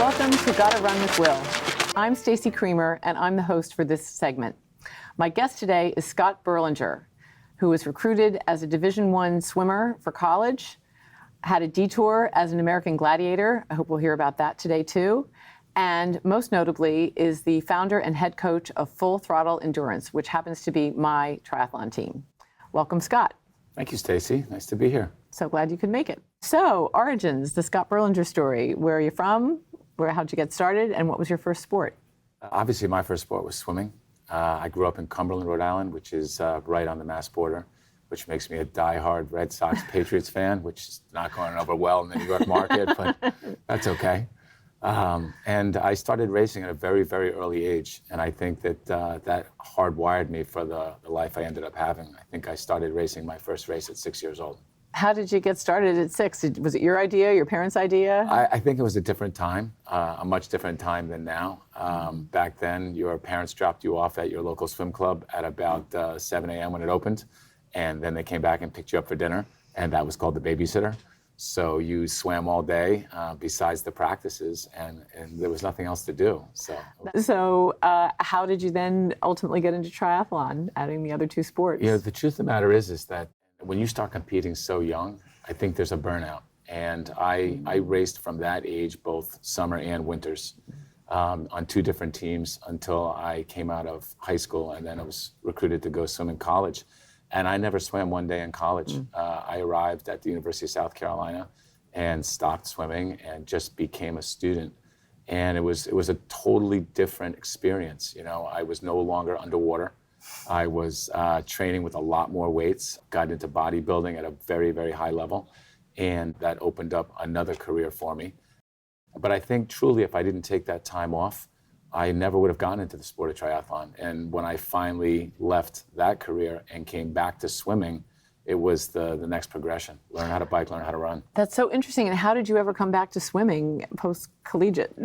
Welcome to Gotta Run with Will. I'm Stacy Creamer, and I'm the host for this segment. My guest today is Scott Berlinger, who was recruited as a Division I swimmer for college, had a detour as an American Gladiator. I hope we'll hear about that today too. And most notably is the founder and head coach of Full Throttle Endurance, which happens to be my triathlon team. Welcome, Scott. Thank you, Stacy. Nice to be here. So glad you could make it. So, origins, the Scott Berlinger story. Where are you from? How'd you get started? And what was your first sport? Obviously, my first sport was swimming. I grew up in Cumberland, Rhode Island, which is right on the Mass border, which makes me a diehard Red Sox Patriots fan, which is not going over well in the New York market, but that's okay. And I started racing at a very, very early age. And I think that that hardwired me for the life I ended up having. I think I started racing my first race at 6 years old. How did you get started at 6? Was it your idea, your parents' idea? I think it was a different time, a much different time than now. Back then, your parents dropped you off at your local swim club at about 7 a.m. when it opened. And then they came back and picked you up for dinner. And that was called the babysitter. So you swam all day besides the practices, and there was nothing else to do. So how did you then ultimately get into triathlon, adding the other two sports? You know, the truth of the matter is that when you start competing so young, I think there's a burnout. And I raced from that age, both summer and winters, on two different teams until I came out of high school, and then I was recruited to go swim in college. And I never swam one day in college. I arrived at the University of South Carolina and stopped swimming and just became a student. And it was a totally different experience. You know, I was no longer underwater. I was training with a lot more weights, got into bodybuilding at a very, very high level. And that opened up another career for me. But I think truly, if I didn't take that time off, I never would have gone into the sport of triathlon. And when I finally left that career and came back to swimming, it was the next progression. Learn how to bike, learn how to run. That's so interesting. And how did you ever come back to swimming post-collegiate?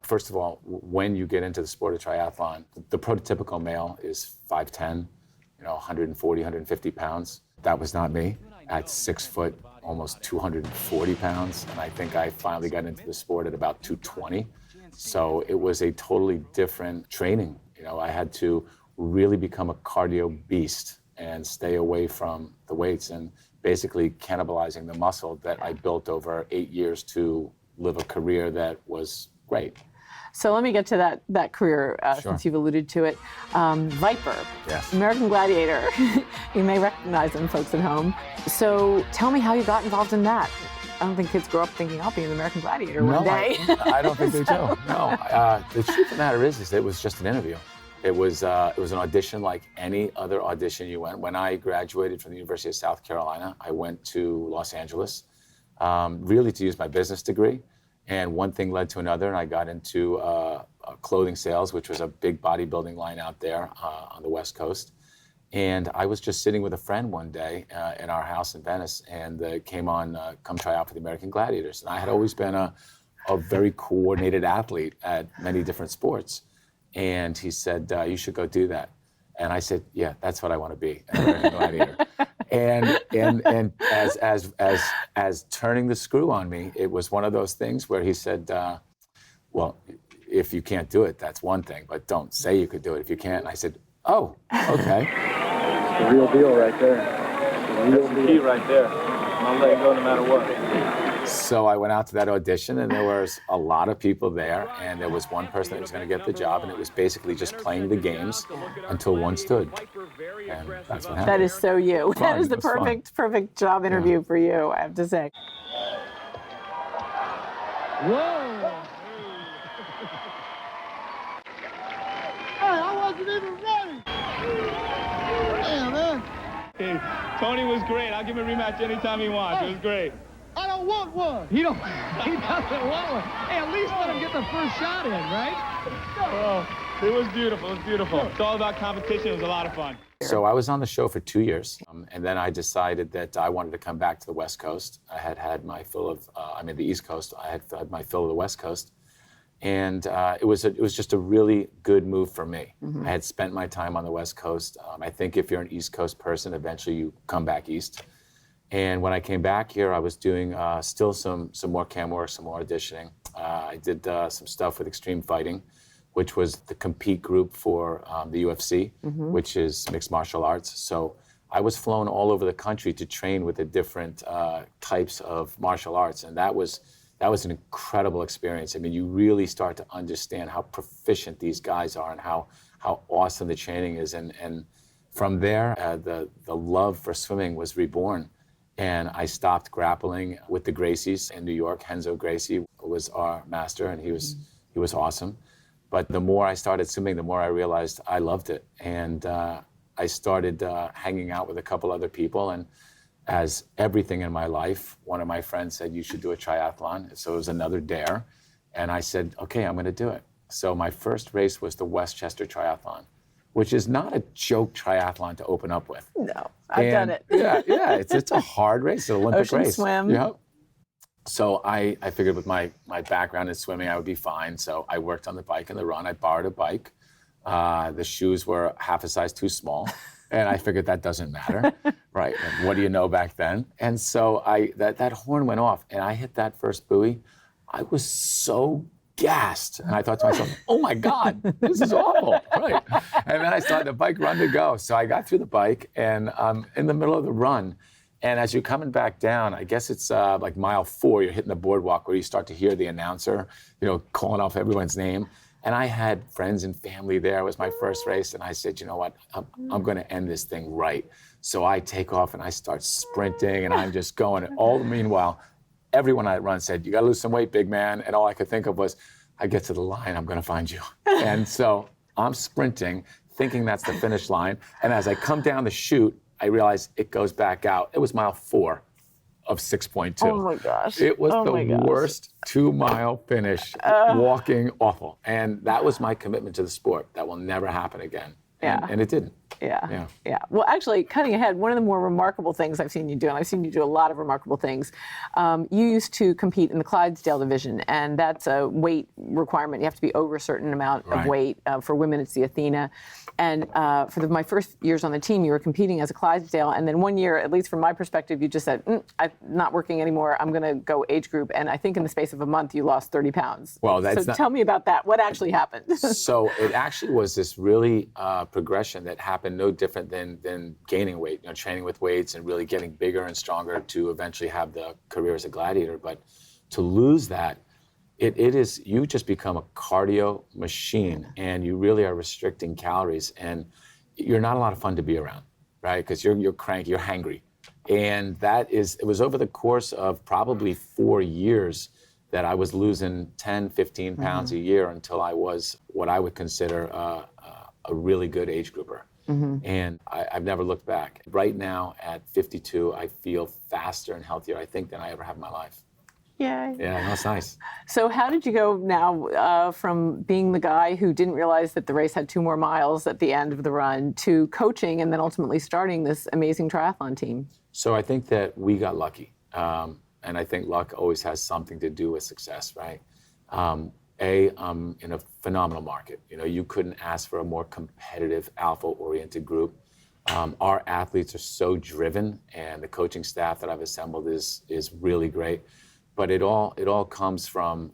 First of all, when you get into the sport of triathlon, the prototypical male is 5'10", 140, 150 pounds. That was not me. At 6 foot, almost 240 pounds. And I think I finally got into the sport at about 220. So it was a totally different training. I had to really become a cardio beast and stay away from the weights and basically cannibalizing the muscle that I built over 8 years to live a career that was great. So let me get to that career, Sure. since you've alluded to it. Viper, Yes. American Gladiator. You may recognize them, folks at home. So tell me how you got involved in that. I don't think kids grow up thinking I'll be an American Gladiator one day. I don't think they do. No. The truth of the matter is it was just an interview. It was an audition like any other audition you went. When I graduated from the University of South Carolina, I went to Los Angeles, really to use my business degree. And one thing led to another, and I got into clothing sales, which was a big bodybuilding line out there on the West Coast. And I was just sitting with a friend one day in our house in Venice, and came on, come try out for the American Gladiators. And I had always been a very coordinated athlete at many different sports. And he said, you should go do that. And I said, yeah, that's what I want to be, an American Gladiator. And as turning the screw on me, it was one of those things where he said, well, if you can't do it, that's one thing, but don't say you could do it if you can't. And I said, oh, okay. The real deal right there. That's the key right there. I'm not letting go no matter what. So I went out to that audition, and there was a lot of people there, and there was one person that was going to get the job, and it was basically just playing the games until one stood. And that's what happened. That is so you. That is the perfect job interview for you, I have to say. Whoa! Hey, I wasn't even ready! Damn, man. Hey, Tony was great. I'll give him a rematch anytime he wants. It was great. I don't want one. He doesn't want one. Hey, at least let him get the first shot in, right? Oh, it was beautiful. It was beautiful. It's all about competition. It was a lot of fun. So I was on the show for 2 years, and then I decided that I wanted to come back to the West Coast. I had had my fill of, the East Coast. I had had my fill of the West Coast. And it was just a really good move for me. Mm-hmm. I had spent my time on the West Coast. I think if you're an East Coast person, eventually you come back East. And when I came back here, I was doing still some more cam work, some more auditioning. I did some stuff with Extreme Fighting, which was the compete group for the UFC, which is mixed martial arts. So I was flown all over the country to train with the different types of martial arts, and that was an incredible experience. I mean, you really start to understand how proficient these guys are and how awesome the training is. And from there, the love for swimming was reborn. And I stopped grappling with the Gracies in New York. Renzo Gracie was our master, and he was awesome. But the more I started swimming, the more I realized I loved it. And I started hanging out with a couple other people. And as everything in my life, one of my friends said, you should do a triathlon. So it was another dare. And I said, okay, I'm going to do it. So my first race was the Westchester Triathlon, which is not a joke triathlon to open up with. No, I've done it. yeah, it's a hard race, it's an Olympic Ocean race. swim. Yeah. So I figured with my background in swimming, I would be fine. So I worked on the bike and the run. I borrowed a bike. The shoes were half a size too small. And I figured that doesn't matter, right? And what do you know back then? And so that horn went off and I hit that first buoy. I was so gassed. And I thought to myself, oh my God, this is awful, right? And then I started the bike run to go. So I got through the bike and I'm in the middle of the run. And as you're coming back down, I guess it's like mile 4, you're hitting the boardwalk where you start to hear the announcer, calling off everyone's name. And I had friends and family there. It was my first race. And I said, you know what, I'm going to end this thing right. So I take off and I start sprinting and I'm just going. And all the meanwhile, everyone I run said, you got to lose some weight, big man. And all I could think of was, I get to the line, I'm going to find you. And so I'm sprinting, thinking that's the finish line. And as I come down the chute, I realize it goes back out. It was mile 4 of 6.2. Oh my gosh. It was the worst 2-mile finish, walking awful. And that was my commitment to the sport. That will never happen again. And it didn't. Yeah. Well, actually, cutting ahead, one of the more remarkable things I've seen you do, and I've seen you do a lot of remarkable things, you used to compete in the Clydesdale division, and that's a weight requirement. You have to be over a certain amount of weight. For women, it's the Athena. And for my first years on the team, you were competing as a Clydesdale, and then one year, at least from my perspective, you just said, I'm not working anymore, I'm going to go age group. And I think in the space of a month, you lost 30 pounds. Well, tell me about that. What actually happened? So it actually was this really progression that happened no different than gaining weight, training with weights and really getting bigger and stronger to eventually have the career as a gladiator. But to lose that, it is, you just become a cardio machine and you really are restricting calories and you're not a lot of fun to be around, right? Because you're cranky, you're hangry. And it was over the course of probably 4 years that I was losing 10, 15 pounds a year until I was what I would consider a really good age grouper. And I've never looked back. Right now at 52, I feel faster and healthier, I think, than I ever have in my life. Yay. Yeah, that's nice. So how did you go now from being the guy who didn't realize that the race had 2 more miles at the end of the run to coaching and then ultimately starting this amazing triathlon team? So I think that we got lucky. And I think luck always has something to do with success, right? I'm in a phenomenal market. You couldn't ask for a more competitive, alpha-oriented group. Our athletes are so driven, and the coaching staff that I've assembled is really great. But it all comes from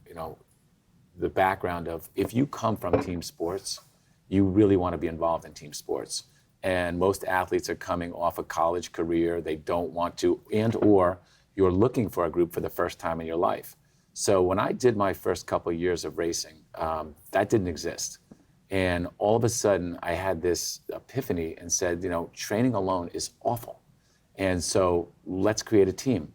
the background of, if you come from team sports, you really want to be involved in team sports. And most athletes are coming off a college career. They don't want to, or you're looking for a group for the first time in your life. So when I did my first couple of years of racing, that didn't exist. And all of a sudden, I had this epiphany and said, training alone is awful. And so let's create a team.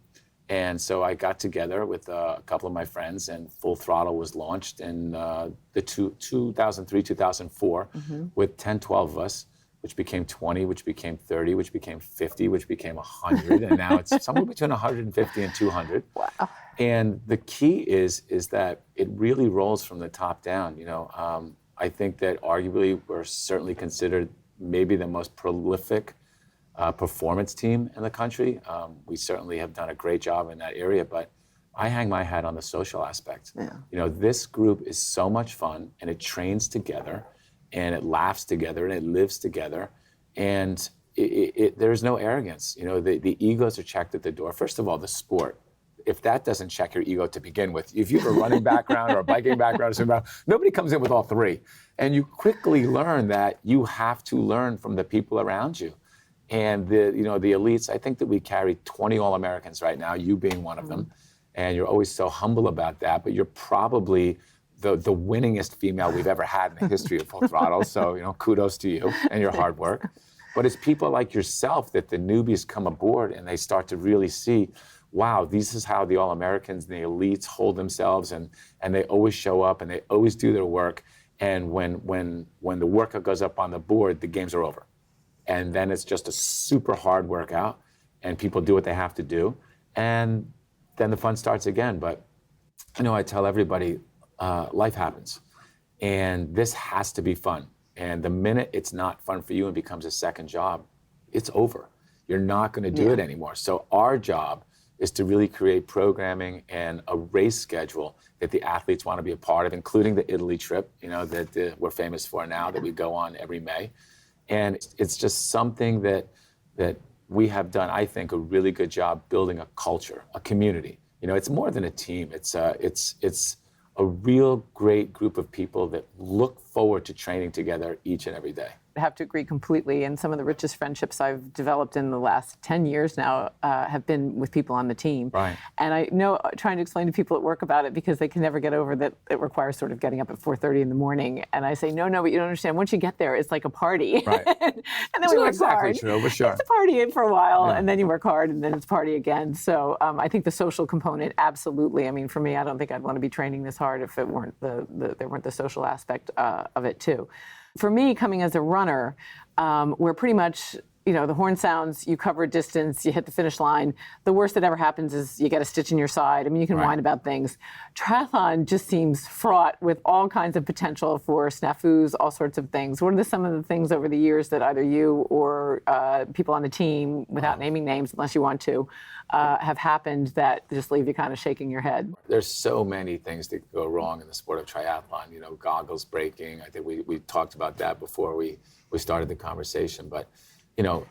And so I got together with a couple of my friends, and Full Throttle was launched in the 2003, 2004, with 10, 12 of us, which became 20, which became 30, which became 50, which became 100, and now it's somewhere between 150 and 200. Wow. And the key is that it really rolls from the top down. I think that arguably we're certainly considered maybe the most prolific performance team in the country. We certainly have done a great job in that area, but I hang my hat on the social aspect. Yeah. This group is so much fun, and it trains together, and it laughs together, and it lives together, and there's no arrogance. The egos are checked at the door. First of all, the sport if that doesn't check your ego to begin with, if you have a running background or a biking background or something, nobody comes in with all three. And you quickly learn that you have to learn from the people around you. And the elites, I think that we carry 20 All-Americans right now, you being one of them. And you're always so humble about that, but you're probably the winningest female we've ever had in the history of Full Throttle. So, kudos to you and your hard work. But it's people like yourself that the newbies come aboard and they start to really see, wow, this is how the All-Americans and the elites hold themselves, and they always show up and they always do their work. And when the workout goes up on the board, the games are over. And then it's just a super hard workout, and people do what they have to do, and then the fun starts again. But I tell everybody, life happens, and this has to be fun. And the minute it's not fun for you and becomes a second job, it's over. You're not going to do it anymore. So our job is to really create programming and a race schedule that the athletes want to be a part of, including the Italy trip, that we're famous for now, that we go on every May. And it's just something that we have done, I think, a really good job building a culture, a community. It's more than a team. It's a real great group of people that look forward to training together each and every day. I have to agree completely. And some of the richest friendships I've developed in the last 10 years now have been with people on the team. Right. And I know, trying to explain to people at work about it, because they can never get over that it requires sort of getting up at 4:30 in the morning. And I say, no, but you don't understand. Once you get there, it's like a party. Right. And then it's we not work exactly hard. true, but sure. It's a party for a while, and then you work hard, and then it's party again. So I think the social component, absolutely. I mean, for me, I don't think I'd want to be training this hard if it weren't there weren't the social aspect of it too. For me, coming as a runner, where pretty much, the horn sounds, you cover a distance, you hit the finish line. The worst that ever happens is you get a stitch in your side. I mean, you can whine about things. Triathlon just seems fraught with all kinds of potential for snafus, all sorts of things. What are some of the things over the years that either you or people on the team, without naming names, unless you want to, have happened that just leave you kind of shaking your head? There's so many things that go wrong in the sport of triathlon. Goggles breaking. I think we talked about that before we started the conversation. But the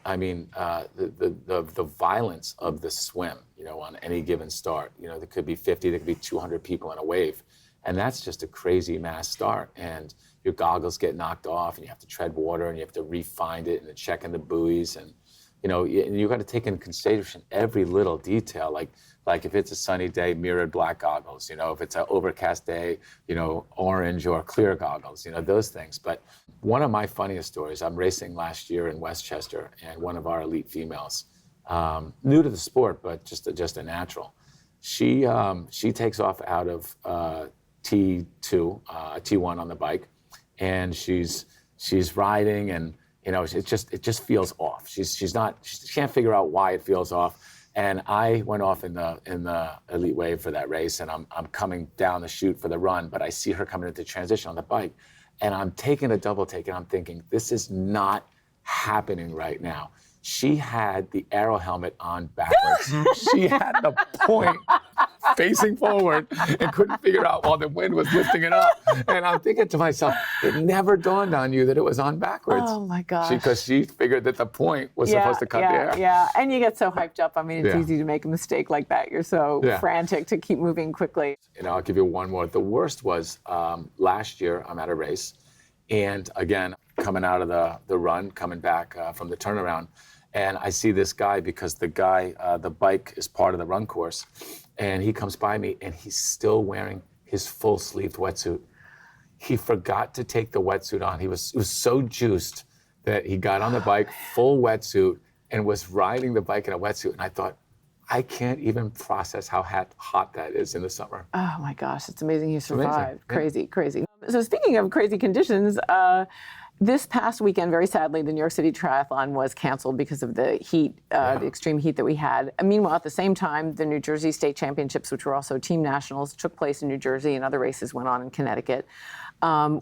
violence of the swim, on any given start, there could be 50, there could be 200 people in a wave. And that's just a crazy mass start. And your goggles get knocked off and you have to tread water and you have to re-find it and check in the buoys. And, you got to take into consideration every little detail. Like if it's a sunny day, mirrored black goggles, if it's an overcast day, orange or clear goggles, those things. But one of my funniest stories, I'm racing last year in Westchester, and one of our elite females, new to the sport, but just a natural, she takes off out of T2, T1 on the bike, and she's riding, and it just feels off. She can't figure out why it feels off. And I went off in the elite wave for that race, and I'm coming down the chute for the run, but I see her coming into transition on the bike, and I'm taking a double take, and I'm thinking, this is not happening right now. She had the aero helmet on backwards. She had the point facing forward and couldn't figure out while the wind was lifting it up. And I'm thinking to myself, it never dawned on you that it was on backwards. Oh my gosh. Because she figured that the point was supposed to cut the air. Yeah, and you get so hyped up. I mean, it's easy to make a mistake like that. You're so frantic to keep moving quickly. I'll give you one more. The worst was last year, I'm at a race. And again, coming out of the run, coming back from the turnaround, and I see this guy, because the bike is part of the run course, and he comes by me and he's still wearing his full sleeved wetsuit. He forgot to take the wetsuit on. He was so juiced that he got on the bike, full wetsuit, and was riding the bike in a wetsuit. And I thought, I can't even process how hot that is in the summer. Oh my gosh, it's amazing he survived. Amazing. Crazy. So speaking of crazy conditions, this past weekend, very sadly, the New York City Triathlon was canceled because of the heat, the extreme heat that we had. And meanwhile, at the same time, the New Jersey State Championships, which were also team nationals, took place in New Jersey, and other races went on in Connecticut.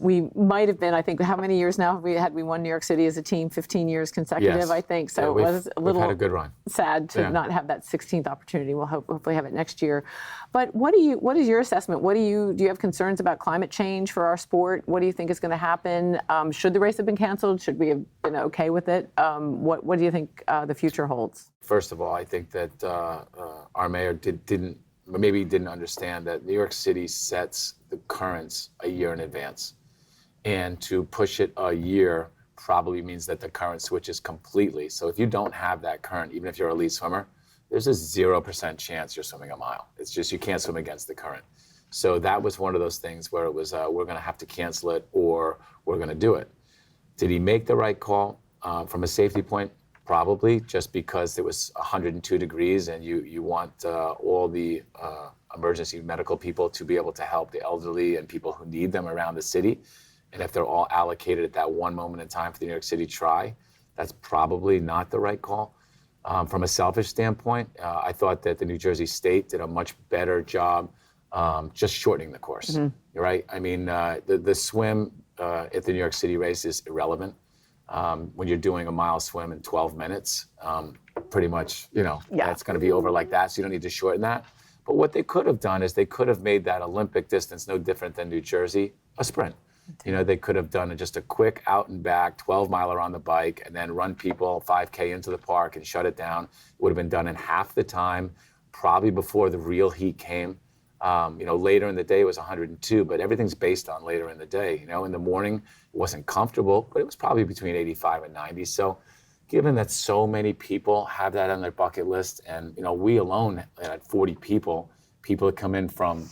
We might have been, I think, how many years now have we won New York City as a team? 15 years consecutive, yes. I think. So it was a little had a good run. Sad to not have that 16th opportunity. We'll hopefully have it next year. But what is your assessment? Do you have concerns about climate change for our sport? What do you think is going to happen? Should the race have been canceled? Should we have been okay with it? What do you think the future holds? First of all, I think that our mayor didn't maybe didn't understand that New York City sets the currents a year in advance. And to push it a year probably means that the current switches completely. So if you don't have that current, even if you're an elite swimmer, there's a 0% chance you're swimming a mile. It's just you can't swim against the current. So that was one of those things where it was, we're going to have to cancel it or we're going to do it. Did he make the right call? From a safety point, probably, just because it was 102 degrees and you want all the emergency medical people to be able to help the elderly and people who need them around the city. And if they're all allocated at that one moment in time for the New York City Tri, that's probably not the right call. From a selfish standpoint, I thought that the New Jersey State did a much better job just shortening the course, right? I mean, the swim at the New York City race is irrelevant. When you're doing a mile swim in 12 minutes, pretty much, that's going to be over like that, so you don't need to shorten that. But what they could have done is they could have made that Olympic distance no different than New Jersey, a sprint. They could have done just a quick out and back 12-miler on the bike and then run people 5K into the park and shut it down. It would have been done in half the time, probably before the real heat came. Later in the day it was 102, but everything's based on later in the day. In the morning it wasn't comfortable, but it was probably between 85 and 90. So given that so many people have that on their bucket list, and we alone had 40 people that come in from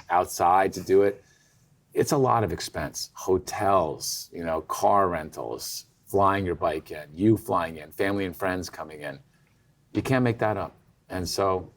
outside to do it, it's a lot of expense. Hotels, car rentals, flying your bike in, you flying in, family and friends coming in. You can't make that up. And so,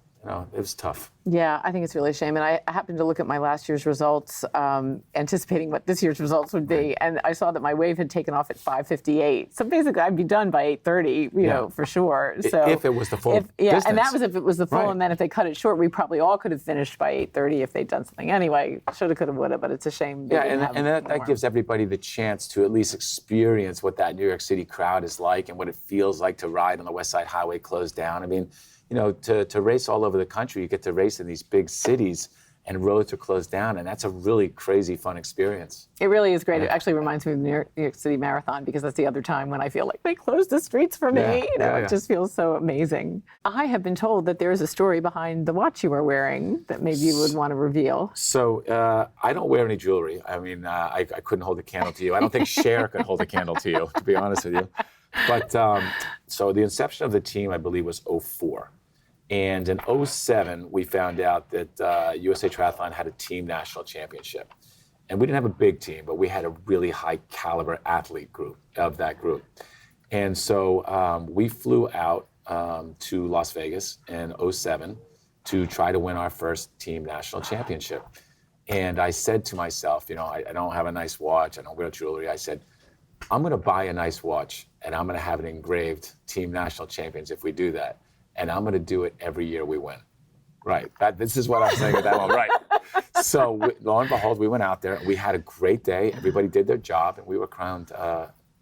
it was tough. Yeah, I think it's really a shame. And I happened to look at my last year's results, anticipating what this year's results would be. And I saw that my wave had taken off at 5:58. So basically, I'd be done by 8:30, for sure. So if it was the full distance. And that was if it was the full. And then if they cut it short, we probably all could have finished by 8:30 if they'd done something anyway. Shoulda, coulda, woulda, but it's a shame. Yeah, and that gives everybody the chance to at least experience what that New York City crowd is like and what it feels like to ride on the West Side Highway closed down. I mean, to race all over the country, you get to race in these big cities and roads are closed down, and that's a really crazy, fun experience. It really is great. It actually reminds me of the New York City Marathon, because that's the other time when I feel like they closed the streets for me. It just feels so amazing. I have been told that there is a story behind the watch you are wearing that maybe you would want to reveal. So I don't wear any jewelry. I mean, I couldn't hold a candle to you. I don't think Cher could hold a candle to you, to be honest with you. But so the inception of the team, I believe, was 2004. And in 2007, we found out that USA Triathlon had a team national championship. And we didn't have a big team, but we had a really high caliber athlete group of that group. And so we flew out to Las Vegas in 2007 to try to win our first team national championship. And I said to myself, I don't have a nice watch, I don't wear jewelry. I said, I'm going to buy a nice watch and I'm going to have it engraved team national champions if we do that. And I'm going to do it every year we win. Right. This is what I'm saying at that moment. Right. So lo and behold, we went out there and we had a great day. Everybody did their job and we were crowned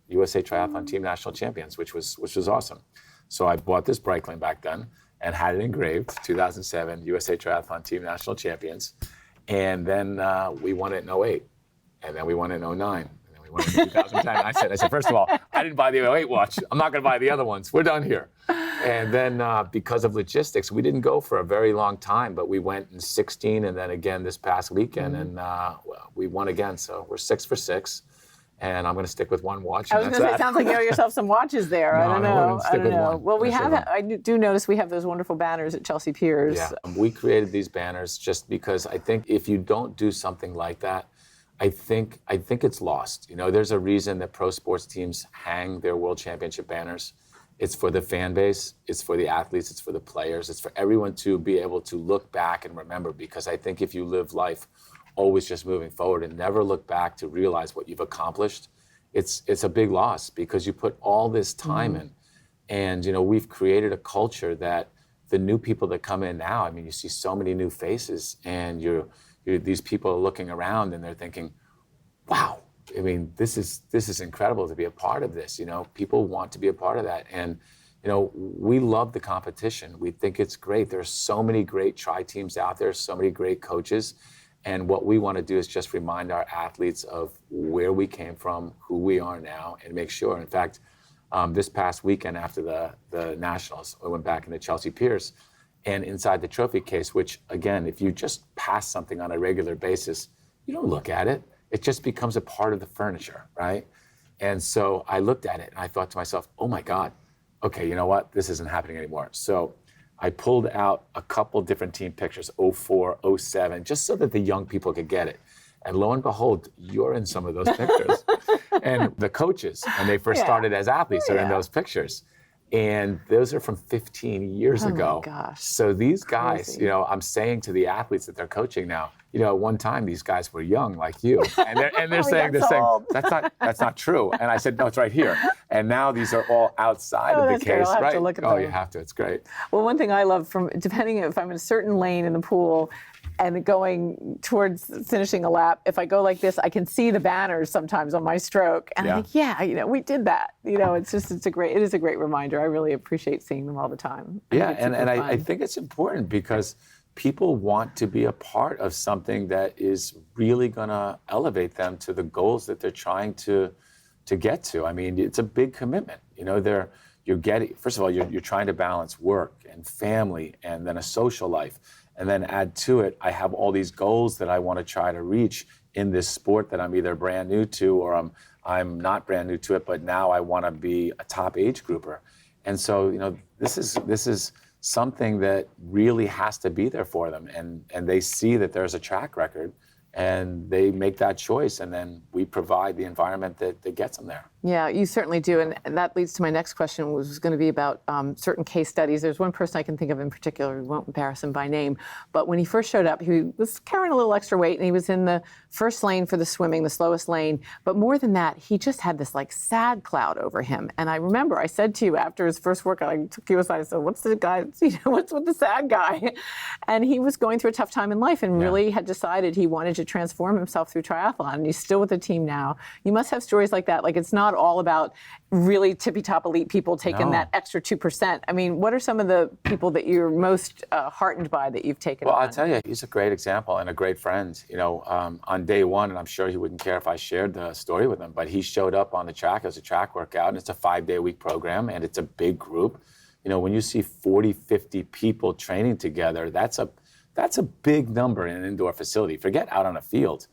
USA Triathlon Team National Champions, which was awesome. So I bought this Breitling back then and had it engraved, 2007 USA Triathlon Team National Champions. And then we won it in 2008. And then we won it in 2009. We won it in 2010. I said, first of all, I didn't buy the 2008 watch. I'm not going to buy the other ones. We're done here. And then because of logistics, we didn't go for a very long time, but we went in 2016 and then again this past weekend, and we won again. So we're 6 for 6, and I'm going to stick with one watch. I was going to say, it sounds like you owe yourself some watches there. I don't know. Well, I do notice we have those wonderful banners at Chelsea Piers. Yeah, we created these banners just because I think if you don't do something like that, I think it's lost. There's a reason that pro sports teams hang their world championship banners. It's for the fan base, it's for the athletes, it's for the players, it's for everyone to be able to look back and remember, because I think if you live life always just moving forward and never look back to realize what you've accomplished, it's a big loss, because you put all this time in. And we've created a culture that the new people that come in now, I mean, you see so many new faces, and these people are looking around and they're thinking, wow, I mean, this is incredible to be a part of this. People want to be a part of that. And, we love the competition. We think it's great. There's so many great tri teams out there, so many great coaches. And what we want to do is just remind our athletes of where we came from, who we are now, and make sure. In fact, this past weekend after the Nationals, I went back into Chelsea Piers, and inside the trophy case, which again, if you just pass something on a regular basis, you don't look at it. It just becomes a part of the furniture, right? And so I looked at it and I thought to myself, oh my God, okay, you know what? This isn't happening anymore. So I pulled out a couple different team pictures, 04, 07, just so that the young people could get it. And lo and behold, you're in some of those pictures. And the coaches, when they first started as athletes, are in those pictures. And those are from 15 years ago. Oh my gosh. So these guys, Crazy. you know, I'm saying to the athletes that they're coaching now, you know, at one time these guys were young like you, and they're saying that's old. that's not true. And I said, no, it's right here. And now these are all outside of the that's great. case, I'll have right? to look at Oh, them. you have to. It's great. Well, one thing I love from, depending if I'm in a certain lane in the pool and going towards finishing a lap, if I go like this, I can see the banners sometimes on my stroke. And I think, yeah, you know, we did that. You know, it is a great reminder. I really appreciate seeing them all the time. Yeah, and I think it's important because people want to be a part of something that is really going to elevate them to the goals that they're trying to get to. I mean, it's a big commitment. You know, you're getting, first of all, you're trying to balance work and family and then a social life. And then add to it, I have all these goals that I want to try to reach in this sport that I'm either brand new to or I'm not brand new to it, but now I want to be a top age grouper. And so, you know, this is something that really has to be there for them. And they see that there's a track record and they make that choice. And then we provide the environment that gets them there. Yeah, you certainly do. And that leads to my next question, which was going to be about certain case studies. There's one person I can think of in particular, we won't embarrass him by name, but when he first showed up, he was carrying a little extra weight and he was in the first lane for the swimming, the slowest lane. But more than that, he just had this like sad cloud over him. And I remember I said to you after his first workout, I took you aside and said, what's the guy, what's with the sad guy? And he was going through a tough time in life and really had decided he wanted to transform himself through triathlon. And he's still with the team now. You must have stories like that. Like, it's not all about really tippy-top elite people taking that extra 2%. I mean, what are some of the people that you're most heartened by that you've taken on? Well, I'll tell you, he's a great example and a great friend. You know, on day one, and I'm sure he wouldn't care if I shared the story with him, but he showed up on the track as a track workout, and it's a 5-day-a-week program, and it's a big group. You know, when you see 40, 50 people training together, that's a big number in an indoor facility. Forget out on a field.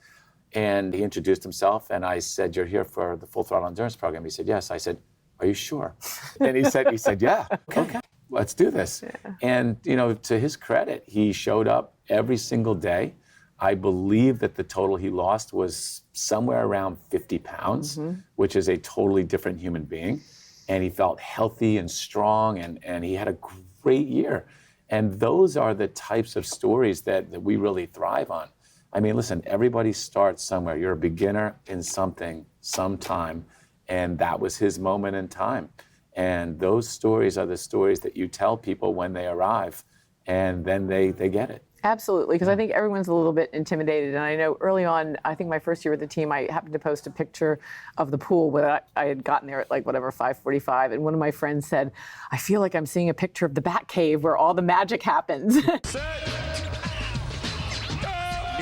And he introduced himself, and I said, "You're here for the Full Throttle Endurance program?" He said, "Yes." I said, "Are you sure?" And he said, "Yeah, okay, let's do this." Yeah. And you know, to his credit, he showed up every single day. I believe that the total he lost was somewhere around 50 pounds, which is a totally different human being. And he felt healthy and strong, and he had a great year. And those are the types of stories that we really thrive on. I mean, listen, everybody starts somewhere. You're a beginner in something, sometime, and that was his moment in time. And those stories are the stories that you tell people when they arrive, and then they get it. Absolutely, because I think everyone's a little bit intimidated. And I know early on, I think my first year with the team, I happened to post a picture of the pool where I had gotten there at like whatever, 5:45. And one of my friends said, I feel like I'm seeing a picture of the Bat Cave where all the magic happens. You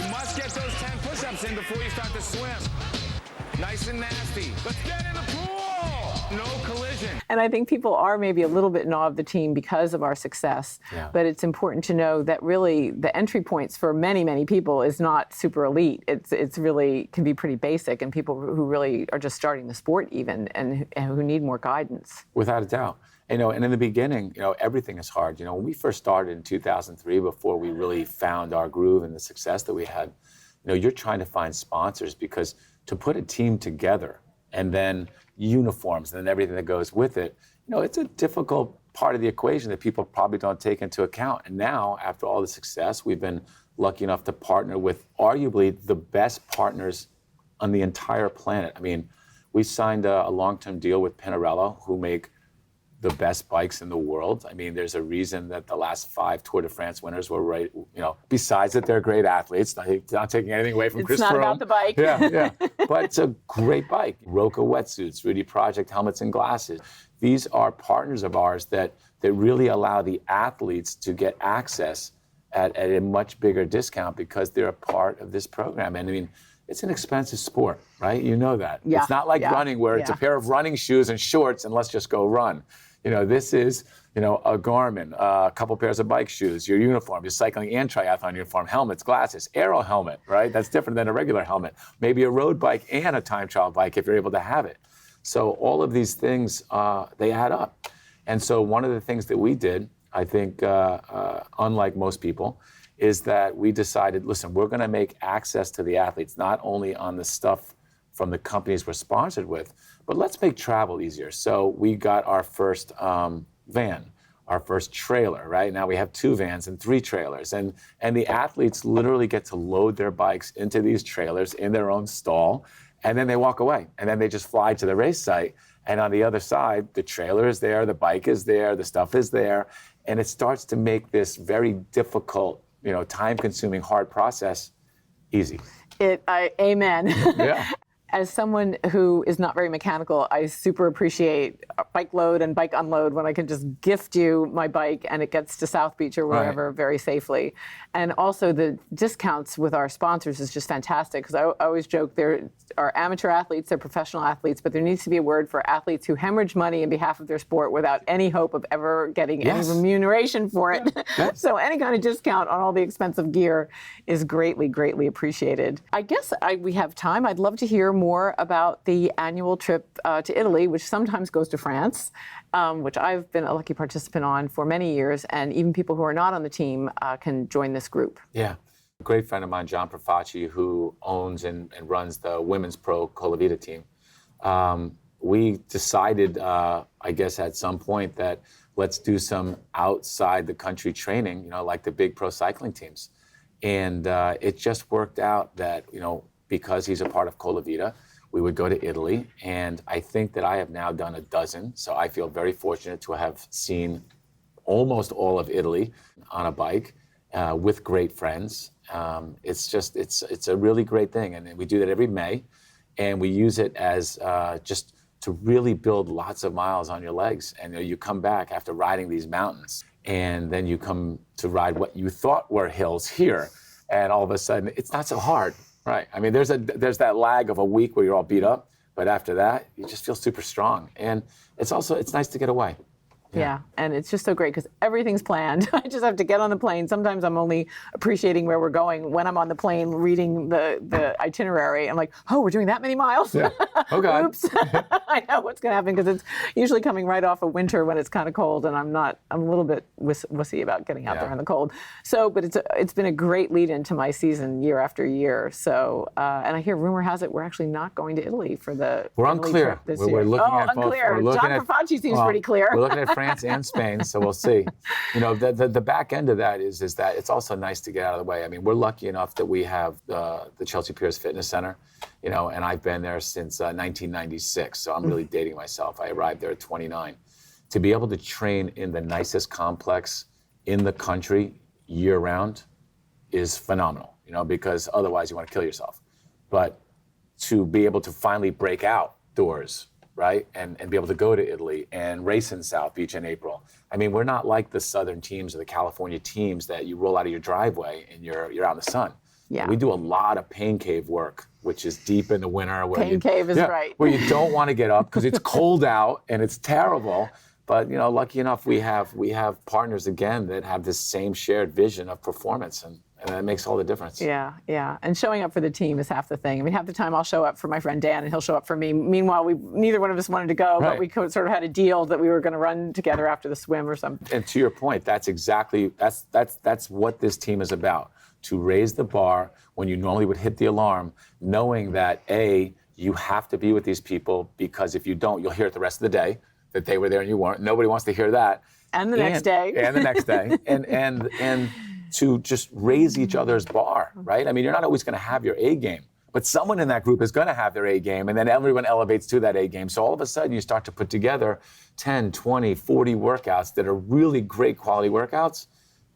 must get those 10 push-ups in before you start to swim. Nice and nasty. Let's get in the pool. No collision. And I think people are maybe a little bit in awe of the team because of our success. Yeah. But it's important to know that really the entry points for many, many people is not super elite. It's really can be pretty basic, and people who really are just starting the sport even and who need more guidance. Without a doubt. You know, and in the beginning, you know, everything is hard. You know, when we first started in 2003, before we really found our groove and the success that we had, you know, you're trying to find sponsors because to put a team together and then uniforms and then everything that goes with it, you know, it's a difficult part of the equation that people probably don't take into account. And now, after all the success, we've been lucky enough to partner with arguably the best partners on the entire planet. I mean, we signed a long-term deal with Pinarello, who make the best bikes in the world. I mean, there's a reason that the last 5 Tour de France winners were right, you know, besides that they're great athletes, not taking anything away from Chris Froome. It's not about the bike. Yeah. But it's a great bike. Roca wetsuits, Rudy Project helmets and glasses. These are partners of ours that really allow the athletes to get access at a much bigger discount because they're a part of this program. And I mean, it's an expensive sport, right? You know that. Yeah. It's not like running where it's a pair of running shoes and shorts and let's just go run. This is, a Garmin, a couple pairs of bike shoes, your uniform, your cycling and triathlon uniform, helmets, glasses, aero helmet, right? That's different than a regular helmet. Maybe a road bike and a time trial bike if you're able to have it. So all of these things, they add up. And so one of the things that we did, I think, unlike most people, is that we decided, listen, we're going to make access to the athletes, not only on the stuff from the companies we're sponsored with, but let's make travel easier. So we got our first van, our first trailer, right? Now we have 2 vans and 3 trailers. And the athletes literally get to load their bikes into these trailers in their own stall, and then they walk away. And then they just fly to the race site. And on the other side, the trailer is there, the bike is there, the stuff is there. And it starts to make this very difficult, time-consuming, hard process easy. Amen. Yeah. As someone who is not very mechanical, I super appreciate bike load and bike unload when I can just gift you my bike and it gets to South Beach or wherever very safely. And also the discounts with our sponsors is just fantastic, because I always joke there are amateur athletes, they're professional athletes, but there needs to be a word for athletes who hemorrhage money in behalf of their sport without any hope of ever getting any remuneration for it. So any kind of discount on all the expensive gear is greatly, greatly appreciated. I guess we have time. I'd love to hear more about the annual trip to Italy, which sometimes goes to France, which I've been a lucky participant on for many years, and even people who are not on the team can join this group. Yeah. A great friend of mine, John Profacci, who owns and runs the women's pro Colavita team. We decided, I guess at some point, that let's do some outside the country training, like the big pro cycling teams. And it just worked out that, because he's a part of Colavita, we would go to Italy. And I think that I have now done a dozen. So I feel very fortunate to have seen almost all of Italy on a bike with great friends. It's a really great thing. And we do that every May. And we use it as just to really build lots of miles on your legs. And you come back after riding these mountains, and then you come to ride what you thought were hills here. And all of a sudden, it's not so hard. Right. I mean, there's that lag of a week where you're all beat up, but after that, you just feel super strong. And it's nice to get away. Yeah, and it's just so great because everything's planned. I just have to get on the plane. Sometimes I'm only appreciating where we're going when I'm on the plane reading the itinerary. I'm like, oh, we're doing that many miles? Yeah. Oh, God. Oops. I know what's going to happen because it's usually coming right off of winter when it's kind of cold, and I'm a little bit wussy about getting out there in the cold. So, but it's been a great lead into my season year after year. So, and I hear rumor has it we're actually not going to Italy for the We're Italy unclear. trip this year. We're looking at both. Unclear. John Profacci seems pretty clear. We're looking at France and Spain, so we'll see. The back end of that is that it's also nice to get out of the way. I mean, we're lucky enough that we have the Chelsea Piers Fitness Center, and I've been there since 1996, so I'm really dating myself. I arrived there at 29. To be able to train in the nicest complex in the country year-round is phenomenal, because otherwise you want to kill yourself. But to be able to finally break out doors, right? And be able to go to Italy and race in South Beach in April. I mean, we're not like the Southern teams or the California teams that you roll out of your driveway and you're out in the sun. Yeah. We do a lot of pain cave work, which is deep in the winter. Pain cave is right. Where you don't want to get up because it's cold out and it's terrible. But, lucky enough, we have partners, again, that have this same shared vision of performance. And that makes all the difference. Yeah. And showing up for the team is half the thing. I mean, half the time I'll show up for my friend Dan and he'll show up for me. Meanwhile, neither one of us wanted to go, but we sort of had a deal that we were going to run together after the swim or something. And to your point, that's what this team is about. To raise the bar when you normally would hit the alarm, knowing that you have to be with these people, because if you don't, you'll hear it the rest of the day that they were there and you weren't. Nobody wants to hear that. And the next day. And the next day. And to just raise each other's bar, right? I mean, you're not always going to have your A game, but someone in that group is going to have their A game, and then everyone elevates to that A game. So all of a sudden, you start to put together 10, 20, 40 workouts that are really great quality workouts.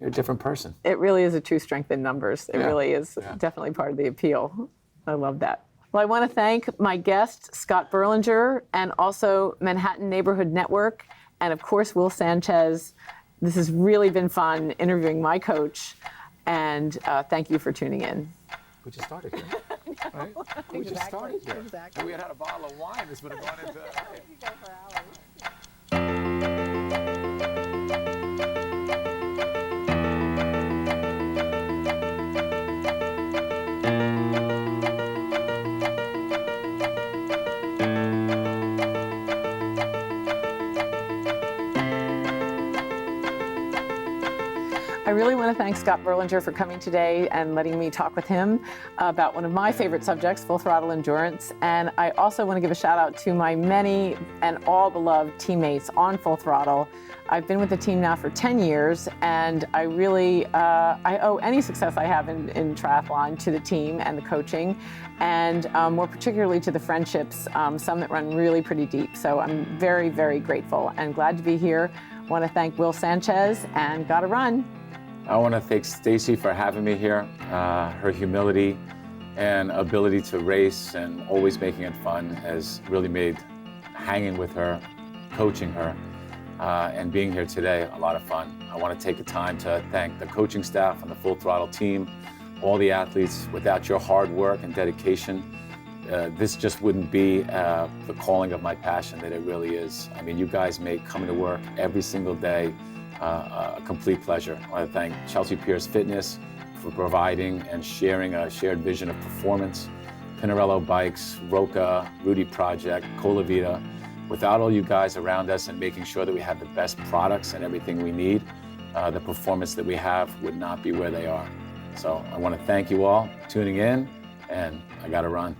You're a different person. It really is a true strength in numbers. It really is definitely part of the appeal. I love that. Well, I want to thank my guest, Scott Berlinger, and also Manhattan Neighborhood Network, and of course, Will Sanchez. This has really been fun interviewing my coach, and thank you for tuning in. We just started here, right? We just started here. Exactly. If we had a bottle of wine, this would have gone into... Right. I really want to thank Scott Berlinger for coming today and letting me talk with him about one of my favorite subjects, full throttle endurance. And I also want to give a shout out to my many and all beloved teammates on Full Throttle. I've been with the team now for 10 years, and I really, I owe any success I have in triathlon to the team and the coaching, and more particularly to the friendships, some that run really pretty deep. So I'm very, very grateful and glad to be here. I want to thank Will Sanchez and Gotta Run. I want to thank Stacy for having me here. Her humility and ability to race and always making it fun has really made hanging with her, coaching her, and being here today a lot of fun. I want to take the time to thank the coaching staff and the Full Throttle team, all the athletes. Without your hard work and dedication, this just wouldn't be the calling of my passion that it really is. I mean, you guys make coming to work every single day a complete pleasure. I want to thank Chelsea Pierce Fitness for providing and sharing a shared vision of performance, Pinarello Bikes, Roca, Rudy Project, Colavita. Without all you guys around us and making sure that we have the best products and everything we need, the performance that we have would not be where they are. So I want to thank you all for tuning in, and I got to run.